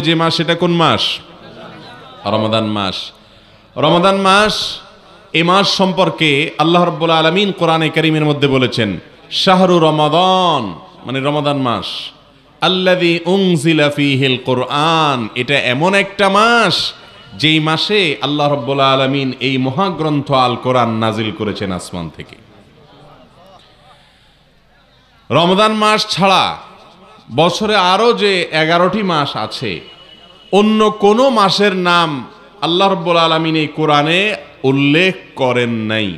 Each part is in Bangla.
যে মাস সেটা কোন মাস? রমাদান মাস। রমাদান মাস, এই মাস সম্পর্কে আল্লাহ রাব্বুল আলামিন কোরআনে কারীমের মধ্যে বলেছেন শাহরু রমাদান, মানে রমাদান মাস, আল্লাযী উনজিলা ফীহিল কুরআন, এটা এমন একটা মাস যেই মাসে আল্লাহ রাব্বুল আলামিন এই মহাগ্রন্থ আল কোরআন নাজিল করেছেন আসমান থেকে। রমাদান মাস ছাড়া বছরে আরো যে 11টি মাস আছে, অন্য কোনো মাসের নাম আল্লাহ রাব্বুল আলামিন এই কোরআনে উল্লেখ করেন নাই।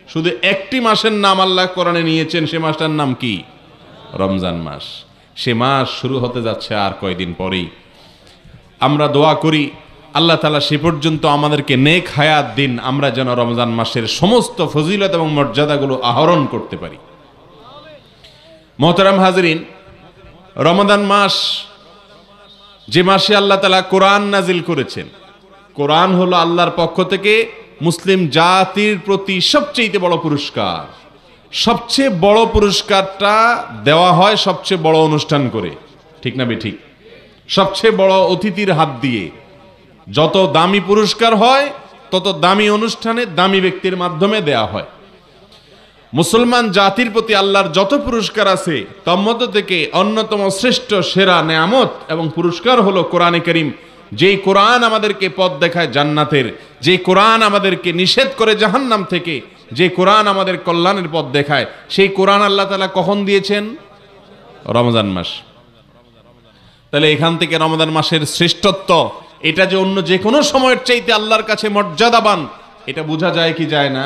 শুধু একটি মাসের নাম আল্লাহ কোরআনে নিয়েছেন, সে মাসটার নাম কি? রমজান মাস। সে মাস শুরু হতে যাচ্ছে আর কয়দিন পরেই। আমরা দোয়া করি আল্লাহ তাআলা সে পর্যন্ত আমাদেরকে নেক হায়াত দিন, আমরা যেন রমজান মাসের সমস্ত ফজিলত এবং মর্যাদাগুলো আহরণ করতে পারি। মোহতারাম হাজরিন, রমাদান মাস যে মাসে আল্লাহ তাআলা কোরআন নাজিল করেছেন, কোরআন হলো আল্লাহর পক্ষ থেকে মুসলিম জাতির প্রতি সবচেয়ে বড় পুরস্কার। সবচেয়ে বড় পুরস্কারটা দেওয়া হয় সবচেয়ে বড় অনুষ্ঠান করে, ঠিক না বেঠিক? সবচেয়ে বড় অতিথির হাত দিয়ে। যত দামি পুরস্কার হয় তত দামি অনুষ্ঠানে দামি ব্যক্তির মাধ্যমে দেয়া হয়। মুসলমান জাতির প্রতি আল্লাহর যত পুরস্কার আছে তার মধ্য থেকে অন্যতম শ্রেষ্ঠ সেরা নেয়ামত এবং পুরস্কার হলো কোরআনে কারীম। যেই কোরআন আমাদেরকে পথ দেখায় জান্নাতের, যে কোরআন আমাদেরকে নিষেধ করে জাহান্নাম থেকে, যে কোরআন আমাদের কল্যাণের পথ দেখায়, সেই কোরআন আল্লাহ তাআলা কখন দিয়েছেন? রমজান মাস। তাহলে এখান থেকে রমজান মাসের শ্রেষ্ঠত্ব, এটা যে অন্য যে কোনো সময়ের চাইতে আল্লাহর কাছে মর্যাদাবান, এটা বোঝা যায় কি যায় না?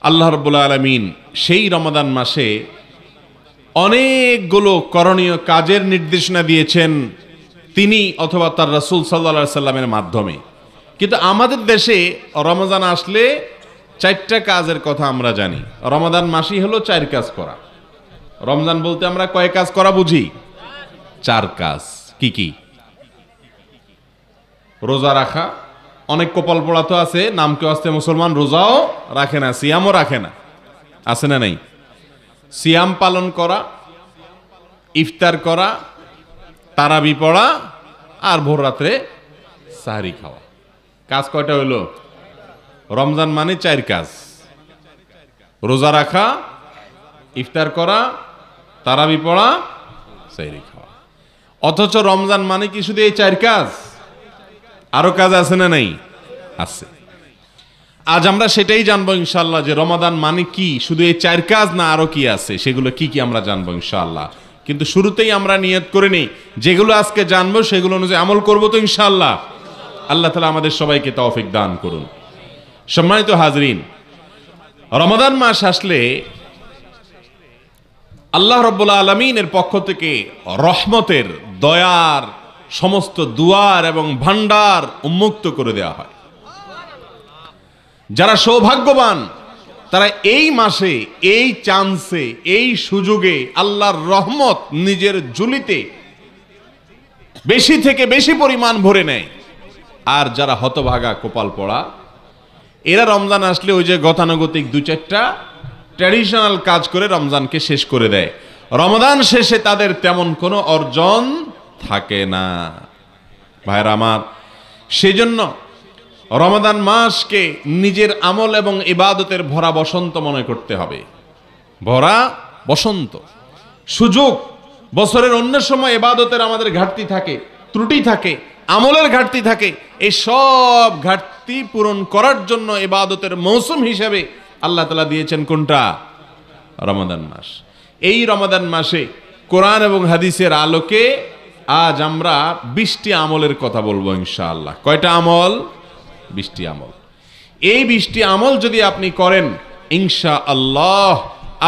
আল্লাহ রাব্বুল আলামিন সেই রমাদান মাসে অনেকগুলো করণীয় কাজের নির্দেশনা দিয়েছেন তিনি অথবা তার রাসূল সাল্লাল্লাহু আলাইহি সাল্লামের মাধ্যমে। কিন্তু আমাদের দেশে রমজান আসলে 4টা কাজের কথা আমরা জানি। রমাদান মাসই হলো 4 কাজ করা। রমজান বলতে আমরা কয় কাজ করা বুঝি? 4 কাজ। কি কি? রোজা রাখা। অনেক কপাল পোড়া তো আছে, নাম কেউ আসতে মুসলমান রোজাও রাখে না, সিয়ামও রাখে না, আছে না নাই? সিয়াম পালন করা, ইফতার করা, তারাবি পড়া, আর ভোর রাত্রে সাহরি খাওয়া। কাজ কয়টা হইল? রমজান মানে 4 কাজ। রোজা রাখা, ইফতার করা, তারাবি পড়া, সাহরি খাওয়া। অথচ রমজান মানে কি শুধু এই 4 কাজ? আরো কাজ আছে না নাই? আছে। আজ আমরা সেটাই জানবো ইনশাআল্লাহ, যে রমাদান মানে কি, শুধু এই 4 কাজ না আরো কি আছে, সেগুলো কি কি আমরা জানবো ইনশাআল্লাহ। কিন্তু শুরুতেই আমরা নিয়ত করে নেই যেগুলো আজকে জানবো সেগুলো অনুযায়ী আমল করবো তো ইনশাআল্লাহ। আল্লাহ তাআলা আমাদের সবাইকে তৌফিক দান করুন। সম্মানিত হাজরিন, রমাদান মাস আসলে আল্লাহ রাব্বুল আলামিনের পক্ষ থেকে রহমতের, দয়ার সমস্ত দুয়ার এবং ভান্ডার উন্মুক্ত করে দেওয়া হয়। যারা সৌভাগ্যবান তারা এই মাসে, এই চান্সে, এই সুযোগে আল্লাহর রহমত নিজের ঝুলিতে বেশি থেকে বেশি পরিমাণ ভরে নেয়। আর যারা হতভাগা কপাল পড়া, এরা রমজান আসলে ওই যে গতানুগতিক 2-4টা ট্র্যাডিশনাল কাজ করে রমজানকে শেষ করে দেয়। রমজান শেষে তাদের তেমন কোনো অর্জন থাকে না। ভাইরা আমার, সেজন্য রমাদান মাসকে নিজের আমল এবং ইবাদতের ভরা বসন্ত মনে করতে হবে। ভরা বসন্ত, সুযোগ। বছরের অন্য সময় ইবাদতের আমাদের ঘাটতি থাকে, ত্রুটি থাকে, আমলের ঘাটতি থাকে। এই সব ঘাটতি পূরণ করার জন্য ইবাদতের মৌসুম হিসেবে আল্লাহ তাআলা দিয়েছেন কোনটা? রমাদান মাস। এই রমাদান মাসে কোরআন এবং হাদিসের আলোকে আজ আমরা 20টি আমলের কথা বলবো ইনশাআল্লাহ। কয়টা আমল? 20টি আমল। এই 20টি আমল যদি আপনি করেন ইনশাআল্লাহ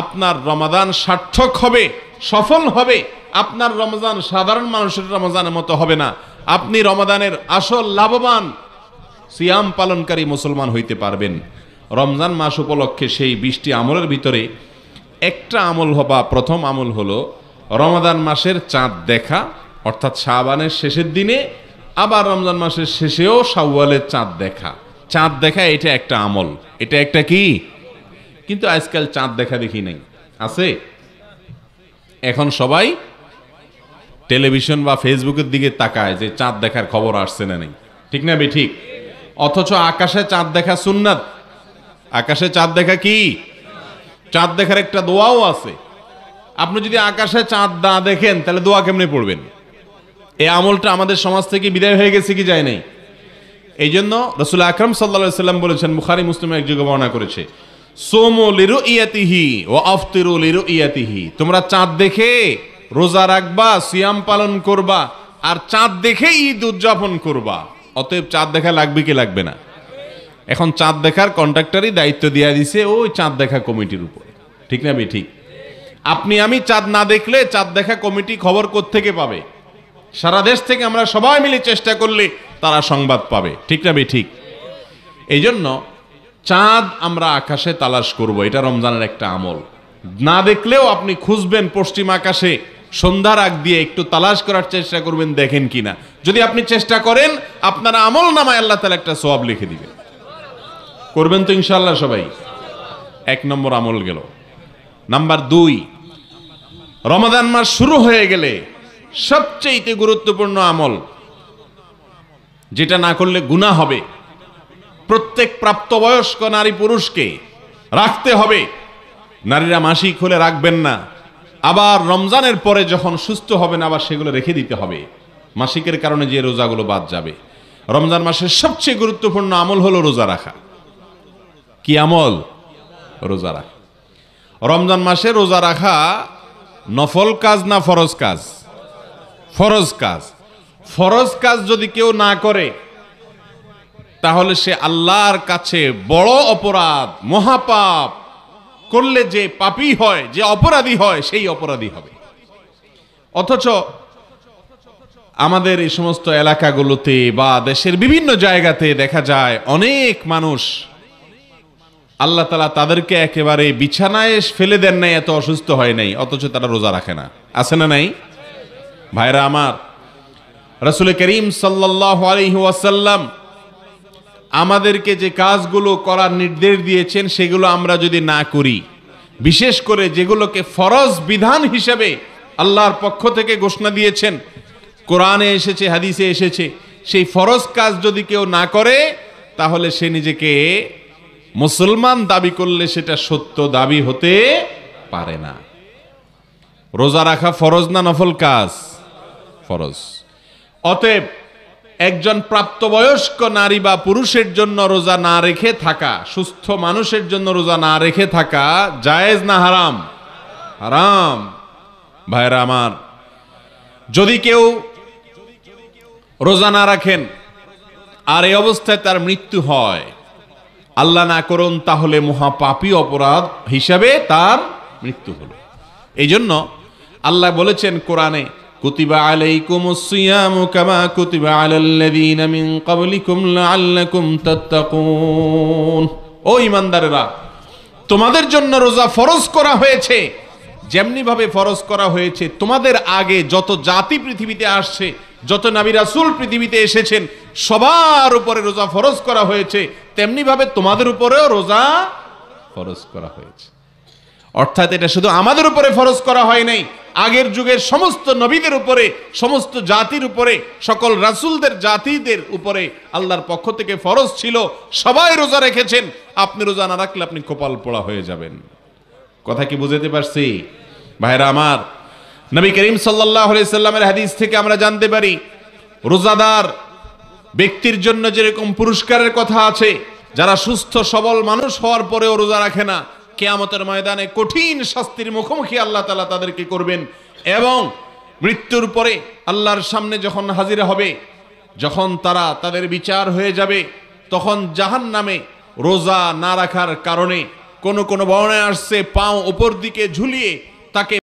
আপনার রমাদান সার্থক হবে, সফল হবে। আপনার রমজান সাধারণ মানুষের রমজানের মতো হবে না। আপনি রমাদানের আসল লাভবান সিয়াম পালনকারী মুসলমান হইতে পারবেন। রমজান মাস উপলক্ষে সেই 20টি আমলের ভিতরে একটা আমল হবা, প্রথম আমল হলো রমাদান মাসের চাঁদ দেখা, অর্থাৎ শাবানের শেষের দিনে, আবার রমজান মাসের শেষেও শাওয়ালের চাঁদ দেখা। চাঁদ দেখা এটা একটা আমল, এটা একটা কি? কিন্তু আজকাল চাঁদ দেখা দেখি নাই, আছে? এখন সবাই টেলিভিশন বা ফেসবুকের দিকে তাকায় যে চাঁদ দেখার খবর আসছে না নেই, ঠিক না বে ঠিক? অথচ আকাশে চাঁদ দেখা সুন্নাত। আকাশে চাঁদ দেখা কি? চাঁদ দেখার একটা দোয়াও আছে। আপনি যদি আকাশে চাঁদ না দেখেন তাহলে দোয়া কেমনে পড়বেন? এই আমলটা আমাদের সমাজ থেকে বিদায় হয়ে গেছে কি যায় নাই? এই জন্য রাসূল আকরাম সাল্লাল্লাহু আলাইহি সাল্লাম বলেছেন, বুখারী মুসলিমে এক জায়গায় বর্ণনা করেছে, সুমু লিরুইয়াতিহি ওয়া আফতিরু লিরুইয়াতিহি। তোমরা চাঁদ দেখে রোজা রাখবা, সিয়াম পালন করবা, আর চাঁদ দেখে ঈদ উদযাপন করবা। অতএব চাঁদ দেখা লাগবে কি লাগবে না? এখন চাঁদ দেখার কন্ট্রাক্টরই দায়িত্ব দিয়ে দিছে ওই চাঁদ দেখা কমিটির উপর, ঠিক না বে ঠিক? আপনি আমি চাঁদ না দেখলে চাঁদ দেখা কমিটি খবর কোত্থেকে পাবে? সারা দেশ থেকে আমরা সবাই মিলে চেষ্টা করলে তারা সংবাদ পাবে, ঠিক না বে ঠিক? এই জন্য চাঁদ আমরা আকাশে তালাশ করব, এটা রমজানের একটা আমল। না দেখলেও আপনি খুঁজবেন পশ্চিম আকাশে, সন্ধ্যার আগ দিয়ে একটু তালাশ করার চেষ্টা করবেন দেখেন কিনা। যদি আপনি চেষ্টা করেন আপনার আমল নামায় আল্লাহ তাআলা একটা সওয়াব লিখে দিবেন। করবেন তো ইনশাআল্লাহ সবাই? এক নম্বর আমল গেল। নাম্বার 2, রমাদান মাস শুরু হয়ে গেলে সবচেয়ে গুরুত্বপূর্ণ আমল, যেটা না করলে গুনাহ হবে, প্রত্যেক প্রাপ্তবয়স্ক নারী পুরুষকে রাখতে হবে। নারীরা মাসিক হলে রাখবেন না, আবার রমজানের পরে যখন সুস্থ হবেন আবার সেগুলো রেখে দিতে হবে। মাসিকের কারণে যে রোজাগুলো বাদ যাবে। রমজান মাসের সবচেয়ে গুরুত্বপূর্ণ আমল হলো রোজা রাখা। কি আমল? রোজা রাখা। রমজান মাসে রোজা রাখা নফল কাজ না ফরজ কাজ? ফরজ কাজ। ফরজ কাজ যদি কেউ না করে তাহলে সে আল্লাহর কাছে বড় অপরাধ, মহাপাপ করলে যে পাপী হয়, যে অপরাধী হয়, সেই অপরাধী হবে। অথচ আমাদের এই সমস্ত এলাকাগুলোতে বা দেশের বিভিন্ন জায়গাতে দেখা যায় অনেক মানুষ আল্লাহ তাআলা তাদেরকে একেবারে বিছানায় ফেলে দেন নাই, এত অসুস্থ হয় নাই, অথচ তারা রোজা রাখে না। আছে না নাই? ভাইরা আমার, রাসূল করিম সাল্লাল্লাহু আলাইহি ওয়াসাল্লাম আমাদেরকে যে কাজগুলো করার নির্দেশ দিয়েছেন সেগুলো আমরা যদি না করি, বিশেষ করে যেগুলোকে ফরজ বিধান হিসেবে আল্লাহর পক্ষ থেকে ঘোষণা দিয়েছেন, কোরআনে এসেছে, হাদিসে এসেছে, সেই ফরজ কাজ যদি কেউ না করে তাহলে সে নিজেকে মুসলমান দাবি করলে সেটা সত্য দাবি হতে পারে না। রোজা রাখা ফরজ না নফল কাজ? ফরজ। অতএব একজন প্রাপ্তবয়স্ক নারী বা পুরুষের জন্য রোজা না রেখে থাকা, সুস্থ মানুষের জন্য রোজা না রেখে থাকা জায়েজ না হারাম? হারাম। ভাইরা আমার, যদি কেউ রোজা না রাখেন আর এই অবস্থায় তার মৃত্যু হয়, আল্লাহ না করুন, তাহলে মহাপাপী অপরাধ হিসাবে তার মৃত্যু হলো। এই জন্য আল্লাহ বলেছেন কোরআনে, কুতিবা আলাইকুমুস সিয়ামু কামা কুতিবা আলাল্লাযীনা মিন ক্বাবলিকুম লাআল্লাকুম তাত্তাকুন। ও ঈমানদারেরা, তোমাদের জন্য রোজা ফরজ করা হয়েছে যেমনি ভাবে ফরজ করা হয়েছে তোমাদের আগে যত জাতি পৃথিবীতে আসছে, যত নবী রাসূল পৃথিবীতে এসেছেন, সবার উপরে রোজা ফরজ করা হয়েছে, তেমনি ভাবে তোমাদের উপরেও রোজা ফরজ করা হয়েছে। অর্থাৎ এটা শুধু আমাদের উপরে ফরজ করা হয় নাই, আগের যুগের সমস্ত নবীদের উপরে, সমস্ত জাতির উপরে, সকল রাসূলদের জাতিদের উপরে আল্লাহর পক্ষ থেকে ফরজ ছিল। সবাই রোজা রেখেছেন। আপনি রোজা না রাখলে আপনি কপাল পোড়া হয়ে যাবেন। কথা কি বুঝতে পারছি? ভাইরা আমার, নবী করিম সাল্লাল্লাহু আলাইহি সাল্লামের হাদিস থেকে আমরা জানতে পারি, রোজাদার ব্যক্তির জন্য যেরকম পুরস্কারের কথা আছে, যারা সুস্থ সবল মানুষ হওয়ার পরেও রোজা রাখে না, কিয়ামতের ময়দানে কঠিন শাস্তির মুখোমুখি আল্লাহ তাআলা তাদেরকে করবেন। এবং মৃত্যুর পরে আল্লাহর সামনে যখন হাজির হবে, যখন তারা তাদের বিচার হয়ে যাবে, তখন জাহান্নামে রোজা না রাখার কারণে কোন কোন বর্ণনায় আসছে পাও উপর দিকে ঝুলিয়ে তাকে